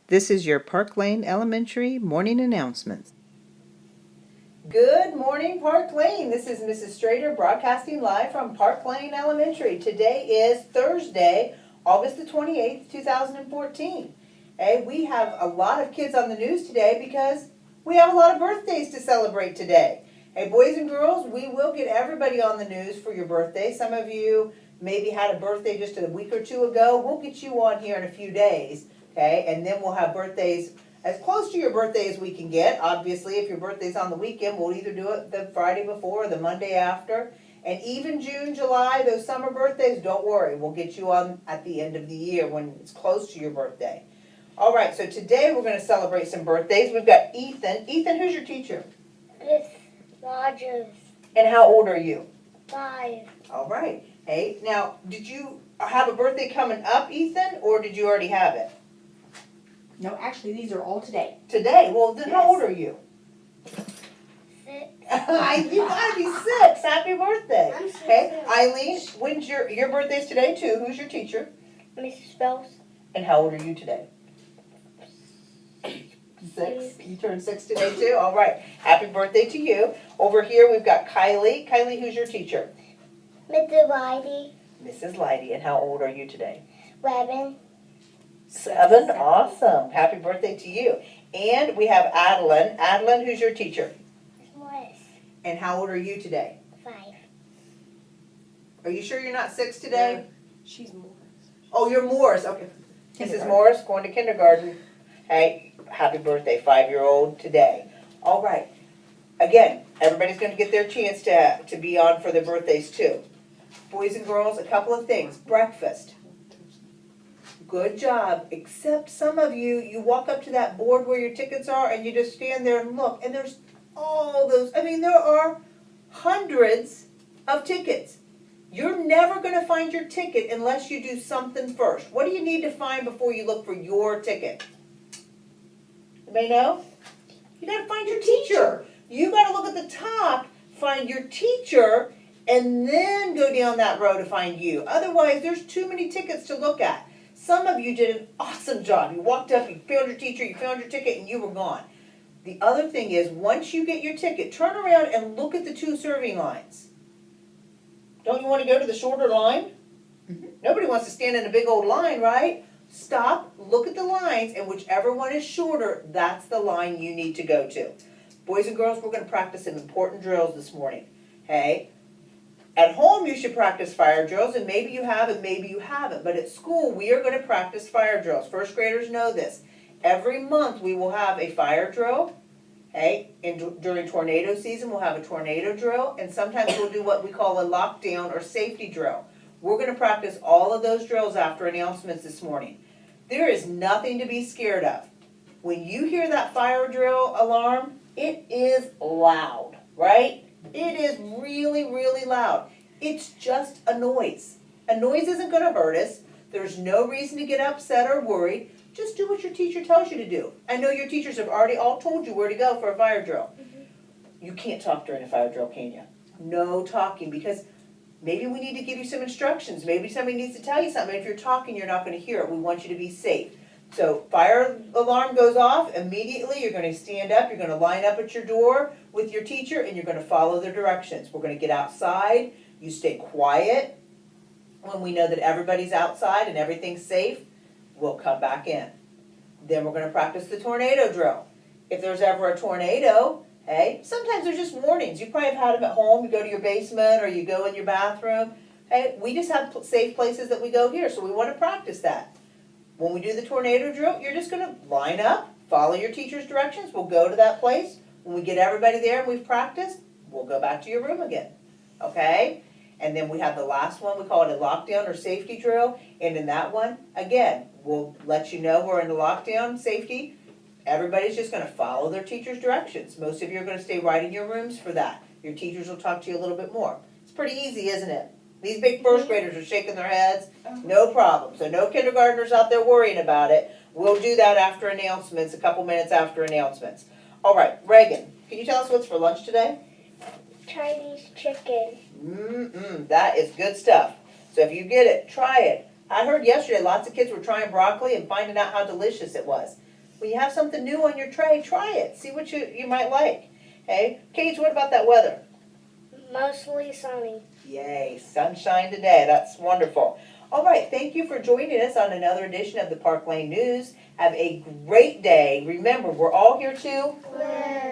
This is your Park Lane Elementary morning announcements. Good morning, Park Lane. This is Mrs. Strader broadcasting live from Park Lane Elementary. Today is Thursday, August the 28th, 2014. Hey, we have a lot of kids on the news today because we have a lot of birthdays to celebrate today. Hey, boys and girls, we will get everybody on the news for your birthday. Some of you maybe had a birthday just a week or two ago. We'll get you on here in a few days, okay? And then we'll have birthdays as close to your birthday as we can get. Obviously, if your birthday's on the weekend, we'll either do it the Friday before or the Monday after. And even June, July, those summer birthdays, don't worry. We'll get you on at the end of the year when it's close to your birthday. All right, so today we're going to celebrate some birthdays. We've got Ethan. Ethan, who's your teacher? Miss Rogers. And how old are you? 5. All right. Hey, now, did you have a birthday coming up, Ethan, or did you already have it? No, actually, these are all today. Today? Well, then how old are you? 6. You gotta be 6. Happy birthday. I'm 6. Okay, Eileen, when's your birthday's today too? Who's your teacher? Mrs. Bells. And how old are you today? 6. You turned 6 today too? All right. Happy birthday to you. Over here we've got Kylie. Kylie, who's your teacher? Mr. Whitey. Mrs. Leidy. And how old are you today? 7. 7. Awesome. Happy birthday to you. And we have Adeline. Adeline, who's your teacher? Morris. And how old are you today? 5. Are you sure you're not 6 today? She's more. Oh, you're Morris. Okay. Mrs. Morris, going to kindergarten. Hey, happy birthday, 5-year-old today. All right. Again, everybody's going to get their chance to be on for their birthdays too. Boys and girls, a couple of things. Breakfast. Good job. Except some of you, you walk up to that board where your tickets are and you just stand there and look. And there's all those. I mean, there are hundreds of tickets. You're never going to find your ticket unless you do something first. What do you need to find before you look for your ticket? Anybody know? You got to find your teacher. You got to look at the top, find your teacher, and then go down that row to find you. Otherwise, there's too many tickets to look at. Some of you did an awesome job. You walked up, you found your teacher, you found your ticket, and you were gone. The other thing is, once you get your ticket, turn around and look at the 2 serving lines. Don't you want to go to the shorter line? Mm-hmm. Nobody wants to stand in a big old line, right? Stop, look at the lines, and whichever one is shorter, that's the line you need to go to. Boys and girls, we're going to practice some important drills this morning. Hey, at home you should practice fire drills, and maybe you have and maybe you haven't. But at school, we are going to practice fire drills. First graders know this. Every month we will have a fire drill. Okay, and during tornado season, we'll have a tornado drill, and sometimes we'll do what we call a lockdown or safety drill. We're going to practice all of those drills after announcements this morning. There is nothing to be scared of. When you hear that fire drill alarm, it is loud, right? It is really, really loud. It's just a noise. A noise isn't going to hurt us. There's no reason to get upset or worried. Just do what your teacher tells you to do. I know your teachers have already all told you where to go for a fire drill. You can't talk during a fire drill, can you? No talking, because maybe we need to give you some instructions. Maybe somebody needs to tell you something. If you're talking, you're not going to hear it. We want you to be safe. So fire alarm goes off. Immediately, you're going to stand up. You're going to line up at your door with your teacher, and you're going to follow their directions. We're going to get outside. You stay quiet. When we know that everybody's outside and everything's safe, we'll come back in. Then we're going to practice the tornado drill. If there's ever a tornado, hey, sometimes there's just warnings. You probably have had them at home. You go to your basement or you go in your bathroom. Hey, we just have safe places that we go here, so we want to practice that. When we do the tornado drill, you're just going to line up, follow your teacher's directions. We'll go to that place. When we get everybody there and we've practiced, we'll go back to your room again. Okay? And then we have the last one. We call it a lockdown or safety drill. And in that one, again, we'll let you know we're in the lockdown safety. Everybody's just going to follow their teacher's directions. Most of you are going to stay right in your rooms for that. Your teachers will talk to you a little bit more. It's pretty easy, isn't it? These big first graders are shaking their heads. No problem. So no kindergartners out there worrying about it. We'll do that after announcements, a couple minutes after announcements. All right, Reagan, can you tell us what's for lunch today? Chinese chicken. That is good stuff. So if you get it, try it. I heard yesterday lots of kids were trying broccoli and finding out how delicious it was. When you have something new on your tray, try it. See what you might like. Okay? Cage, what about that weather? Mostly sunny. Yay, sunshine today. That's wonderful. All right, thank you for joining us on another edition of the Park Lane News. Have a great day. Remember, we're all here to Learn.